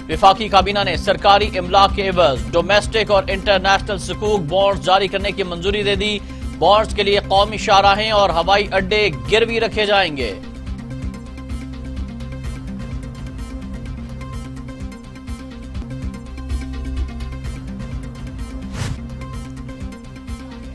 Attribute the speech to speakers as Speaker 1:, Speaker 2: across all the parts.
Speaker 1: वफाकी काबीना ने सरकारी इमलाक के एवज डोमेस्टिक और इंटरनेशनल सुकूक बॉन्ड्स जारी करने की मंजूरी दे दी। बॉन्ड्स के लिए कौमी शाहराहें और हवाई अड्डे गिरवी रखे जाएंगे।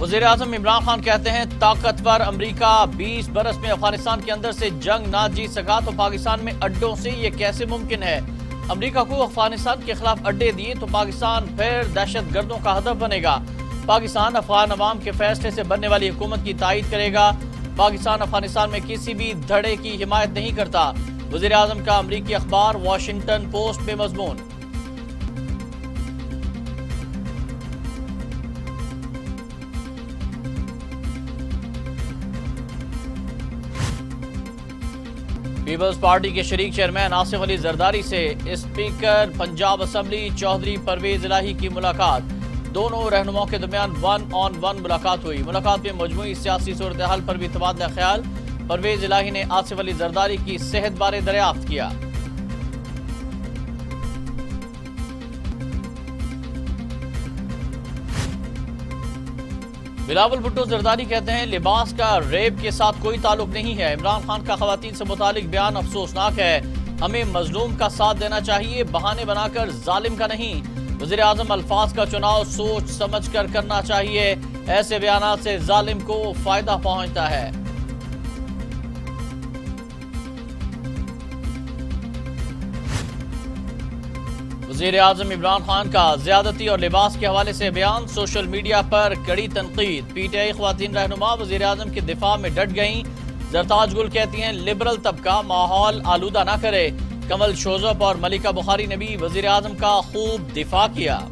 Speaker 1: वज़ीर आज़म इमरान खान कहते हैं ताकतवर अमरीका 20 बरस में अफगानिस्तान के अंदर से जंग ना जीत सका तो पाकिस्तान में अड्डों से ये कैसे मुमकिन है। अमरीका को अफगानिस्तान के खिलाफ अड्डे दिए तो पाकिस्तान फिर दहशत गर्दों का हदफ बनेगा। पाकिस्तान अफगान अवाम के फैसले से बनने वाली हुकूमत की तायीद करेगा। पाकिस्तान अफगानिस्तान में किसी भी धड़े की हिमायत नहीं करता। वज़ीर आज़म का अमरीकी अखबार वॉशिंगटन पोस्ट में मजमून। पीपल्स पार्टी के शरीक चेयरमैन आसिफ अली जरदारी से स्पीकर पंजाब असम्बली चौधरी परवेज इलाही की मुलाकात। दोनों रहनुमाओं के दरमियान 1-on-1 मुलाकात हुई। मुलाकात में मजमूई सियासी सूरत हाल पर भी तबादला ख्याल। परवेज इलाही ने आसिफ अली जरदारी की सेहत बारे दरियाफ्त किया। बिलावल भुट्टो जरदारी कहते हैं लिबास का रेप के साथ कोई ताल्लुक नहीं है। इमरान खान का खवातीन से मुतालिक बयान अफसोसनाक है। हमें मजलूम का साथ देना चाहिए, बहाने बनाकर जालिम का नहीं। वज़ीर आज़म अल्फाज का चुनाव सोच समझ कर करना चाहिए। ऐसे बयानात से जालिम को फायदा पहुंचता है। वज़ीर आज़म इमरान खान का ज़्यादती और लिबास के हवाले से बयान सोशल मीडिया पर कड़ी तनकीद। पीटीआई ख्वातीन रहनुमा वज़ीर आज़म के दिफा में डट गईं। जरताज गुल कहती हैं लिबरल तबका माहौल आलूदा ना करे। कमल शोजब और मलिका बुखारी ने भी वज़ीर आज़म का खूब दिफा किया।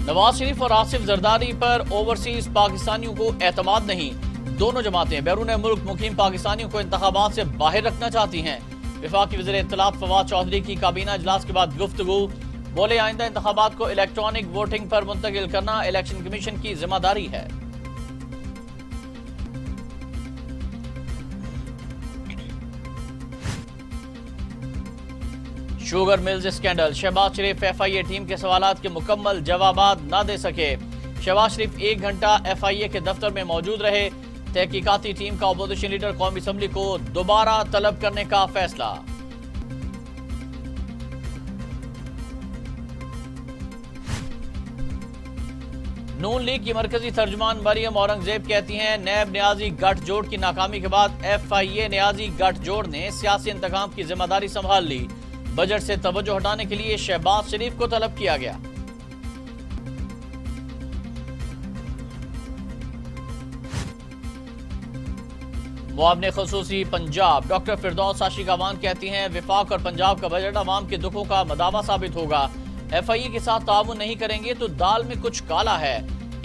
Speaker 1: नवाज शरीफ और आसिफ जरदारी पर ओवरसीज पाकिस्तानियों को एतमाद नहीं। दोनों जमातें बैरून मुल्क मुकीम पाकिस्तानियों को इंतखाबात से बाहर रखना चाहती हैं। वफाकी वज़ीर इत्तलात फवाद चौधरी की काबीना इजलास के बाद गुफ्तगू। बोले आइंदा इंतखाबात को इलेक्ट्रॉनिक वोटिंग पर मुंतकिल करना इलेक्शन कमीशन की जिम्मेदारी है। Sugar mills scandal. Shehbaz Sharif FIA team के सवालात के मुकम्मल जवाबात न दे सके। शहबाज शरीफ 1 घंटा FIA के दफ्तर में मौजूद रहे। तहकीकाती टीम का अपोजिशन लीडर कौमी असम्बली को दोबारा तलब करने का फैसला। नून लीग की मरकजी तर्जुमान मरियम औरंगजेब कहती हैं नैब न्याजी गठजोड़ की नाकामी के बाद FIA न्याजी गठजोड़ ने सियासी इंतकाम की जिम्मेदारी संभाल ली। बजट से तवज्जो हटाने के लिए शहबाज शरीफ को तलब किया गया। मुआवने खुसूसी पंजाब डॉक्टर फिरदौस आशिक अवान कहती हैं विफाक और पंजाब का बजट अवाम के दुखों का मदावा साबित होगा। FIA के साथ ताउन नहीं करेंगे तो दाल में कुछ काला है।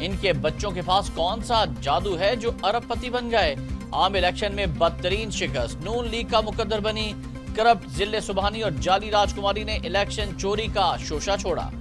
Speaker 1: इनके बच्चों के पास कौन सा जादू है जो अरबपति बन गए। आम इलेक्शन में बदतरीन शिकस्त नून लीग का मुकद्दर बनी। करप्ट जिले सुबहानी और जाली राजकुमारी ने इलेक्शन चोरी का शोशा छोड़ा।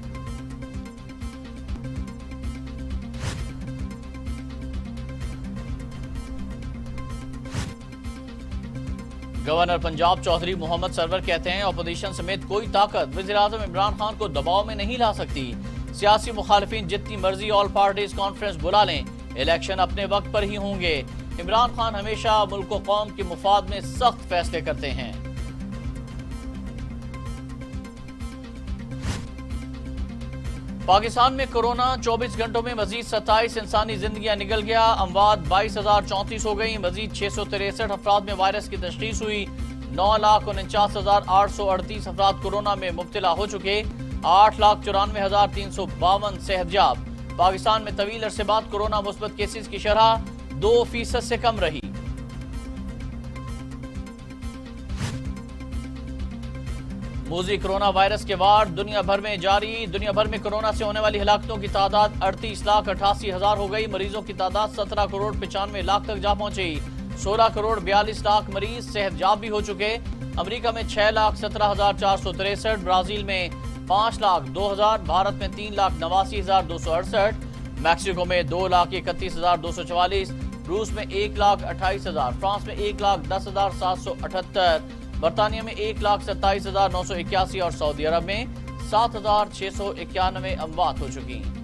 Speaker 1: गवर्नर पंजाब चौधरी मोहम्मद सरवर कहते हैं अपोजिशन समेत कोई ताकत वज़ीर आज़म इमरान खान को दबाव में नहीं ला सकती। सियासी मुखालिफिन जितनी मर्जी ऑल पार्टीज कॉन्फ्रेंस बुला लें, इलेक्शन अपने वक्त पर ही होंगे। इमरान खान हमेशा मुल्क व कौम के मुफाद में सख्त फैसले करते हैं। पाकिस्तान में कोरोना 24 घंटों में मजीद 27 इंसानी जिंदगियां निकल गया। अमवात 22,034 हो गई। मजीद 663 अफराद में वायरस की तशखीस हुई। 9,49,838 अफराद कोरोना में मुब्तला हो चुके। 8,94,352 सेहतयाब। पाकिस्तान में तवील अरसे बाद कोरोना मुस्बत केसेस की शरह 2% से कम रही। मूजी कोरोना वायरस के वार दुनिया भर में जारी। दुनिया भर में कोरोना से होने वाली हलाकतों की तादाद 38,88,000 हो गई। मरीजों की तादाद 17,95,00,000 तक जा पहुंची। 16,42,00,000 मरीज सेहतयाब भी हो चुके। अमेरिका में 6,17,463, ब्राजील में 5,02,000, भारत में 3,89,268, मैक्सिको में 2,31,244, रूस में 1,28,000, फ्रांस में 1,10,778, बरतानिया में 1,27,981 और सऊदी अरब में 7,691 अमवात हो चुकी हैं।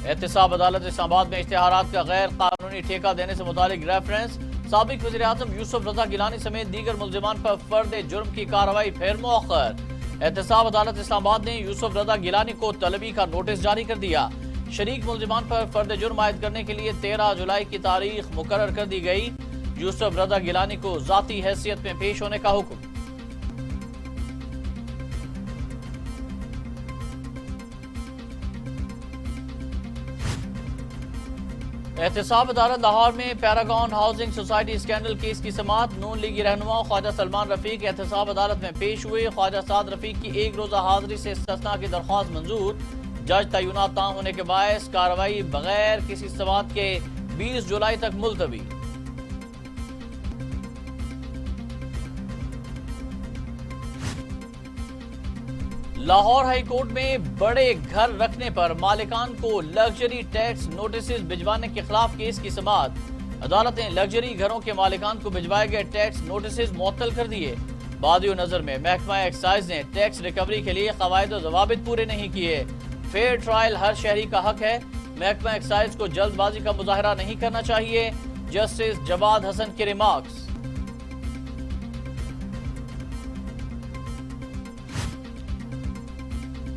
Speaker 1: एहतसाब अदालत इस्लामाबाद में इश्तिहारात का गैर कानूनी ठेका देने से मुतालिक रेफरेंस। साबिक वज़ीर-ए-आज़म यूसुफ रज़ा गिलानी समेत दीगर मुल्जिमान पर फर्द जुर्म की कार्रवाई फिर मौखर। एहतसाब अदालत इस्लामाबाद ने यूसुफ रज़ा गिलानी को तलबी का नोटिस जारी कर दिया। शरीक मुल्जिमान पर फर्द जुर्म आयद करने के लिए 13 जुलाई की तारीख मुकर्रर कर दी गई। यूसुफ रज़ा गिलानी को जाती हैसियत में पेश होने का हुक्म। एहतसाब अदालत लाहौर में Paragon housing society scandal case की समाअत। नून लीगी रहनुमा ख्वाजा सलमान रफीक एहतसाब अदालत में पेश हुए। ख्वाजा साद रफीक की एक रोजा हाजिरी से इस्तिस्ना की दरख्वास्त मंजूर। जज तय्युनात ना होने के बायस कार्रवाई बगैर किसी समाअत के 20 जुलाई तक मुलतवी। लाहौर हाई कोर्ट में बड़े घर रखने पर मालिकान को लग्जरी टैक्स नोटिस भिजवाने के खिलाफ केस की समाअत। अदालत ने लग्जरी घरों के मालिकान को भिजवाए गए टैक्स नोटिस मुअत्तल कर दिए। बादियो नजर में महकमा एक्साइज ने टैक्स रिकवरी के लिए कवायद और ज़वाबित पूरे नहीं किए। फेयर ट्रायल हर शहरी का हक है। महकमा एक्साइज को जल्दबाजी का मुजाहरा नहीं करना चाहिए। जस्टिस जवाद हसन के रिमार्क्स।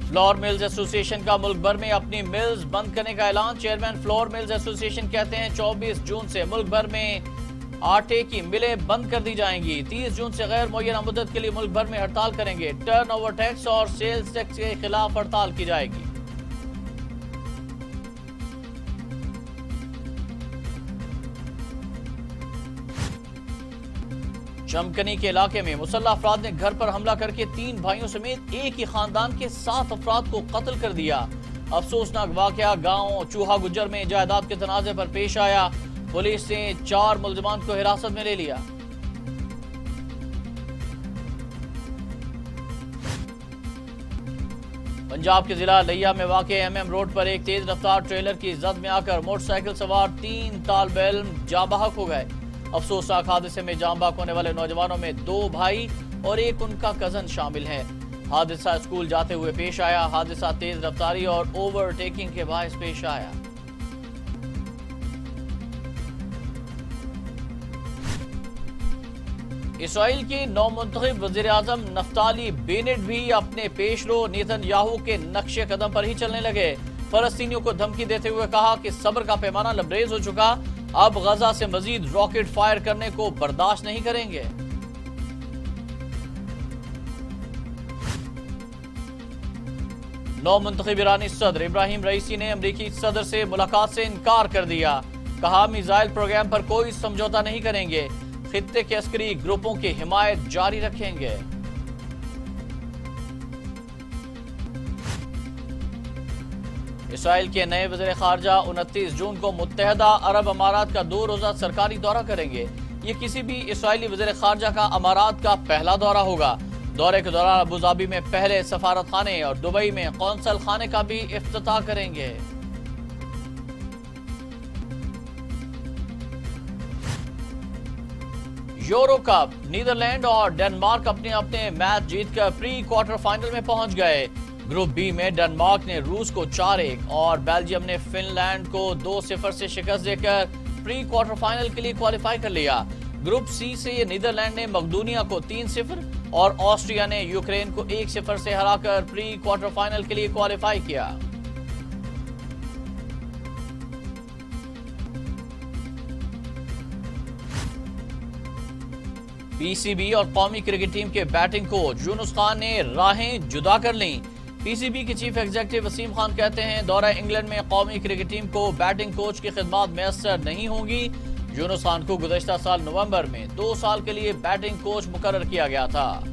Speaker 1: फ्लोर मिल्स एसोसिएशन का मुल्क भर में अपनी मिल्स बंद करने का ऐलान। चेयरमैन फ्लोर मिल्स एसोसिएशन कहते हैं 24 जून से मुल्क भर में आटे की मिलें बंद कर दी जाएंगी। 30 जून से गैर मुअय्यना मुद्दत के लिए मुल्क भर में हड़ताल करेंगे। टर्नओवर टैक्स और सेल्स टैक्स के खिलाफ हड़ताल की जाएगी। चमकनी के इलाके में मुसल्लह अफराद ने घर पर हमला करके 3 भाइयों समेत एक ही खानदान के 7 अफराद को कत्ल कर दिया। अफसोसनाक वाकया गांव चूहा गुज्जर में जायदाद के तनाजे पर पेश आया। पुलिस ने 4 मुल्जिमान को हिरासत में ले लिया। पंजाब के जिला लिया में वाक़े MM रोड पर एक तेज रफ्तार ट्रेलर की जद में आकर मोटरसाइकिल सवार 3 तालिबे इल्म जाँ बहक हो गए। अफसोसनाक हादसे में जाँ बहक होने वाले नौजवानों में 2 भाई और एक उनका कजन शामिल है। हादसा स्कूल जाते हुए पेश आया। हादसा तेज रफ्तारी और ओवरटेकिंग के बायस पेश आया। इसराइल के नौमुंतखब वज़ीर-ए-आज़म नफ्ताली बेनेट भी अपने पेशरो नेतन्याहू के नक्शे कदम पर ही चलने लगे। फलस्तीनियों को धमकी देते हुए कहा कि सब्र का पैमाना लबरेज हो चुका, अब गजा से मजीद रॉकेट फायर करने को बर्दाश्त नहीं करेंगे। नौमुंतखब ईरानी सदर इब्राहिम रईसी ने अमरीकी सदर से मुलाकात से इनकार कर दिया। कहा मिसाइल प्रोग्राम पर कोई समझौता नहीं करेंगे, खित्ते के अस्करी ग्रुपों की हिमायत जारी रखेंगे। इसराइल के नए वज़ीर खारजा 29 जून को मुत्तहदा अरब अमारात का 2 रोजा सरकारी दौरा करेंगे। ये किसी भी इसराइली वज़ीर खारजा का अमारात का पहला दौरा होगा। दौरे के दौरान अबू धाबी में पहले सफारत खाने और दुबई में कौंसल खाने का भी इफ्तिताह करेंगे। यूरो कप, नीदरलैंड और डेनमार्क अपने अपने मैच जीतकर प्री क्वार्टर फाइनल में पहुंच गए। ग्रुप बी में डेनमार्क ने रूस को 4-1 और बेल्जियम ने फिनलैंड को 2-0 से शिकस्त देकर प्री क्वार्टर फाइनल के लिए क्वालिफाई कर लिया। ग्रुप सी से नीदरलैंड ने मकदूनिया को 3-0 और ऑस्ट्रिया ने यूक्रेन को 1-0 से हराकर प्री क्वार्टर फाइनल के लिए क्वालिफाई किया। पीसीबी और कौमी क्रिकेट टीम के बैटिंग कोच यूनुस खान ने राहें जुदा कर लीं। पीसीबी के चीफ एग्जीक्यूटिव वसीम खान कहते हैं दौरा इंग्लैंड में कौमी क्रिकेट टीम को बैटिंग कोच की खिदमत मैसर नहीं होंगी। यूनुस खान को गुज़श्ता साल नवंबर में 2 साल के लिए बैटिंग कोच मुकर्रर किया गया था।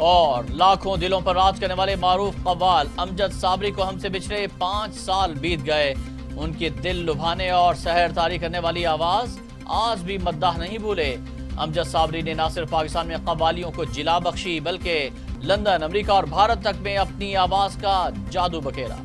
Speaker 1: और लाखों दिलों पर राज करने वाले मारूफ कव्वाल अमजद साबरी को हमसे बिछड़े 5 साल बीत गए। उनके दिल लुभाने और सहर तारी करने वाली आवाज आज भी मद्दाह नहीं भूले। अमजद साबरी ने न सिर्फ पाकिस्तान में कव्वालियों को जिला बख्शी बल्कि लंदन, अमेरिका और भारत तक में अपनी आवाज का जादू बखेरा।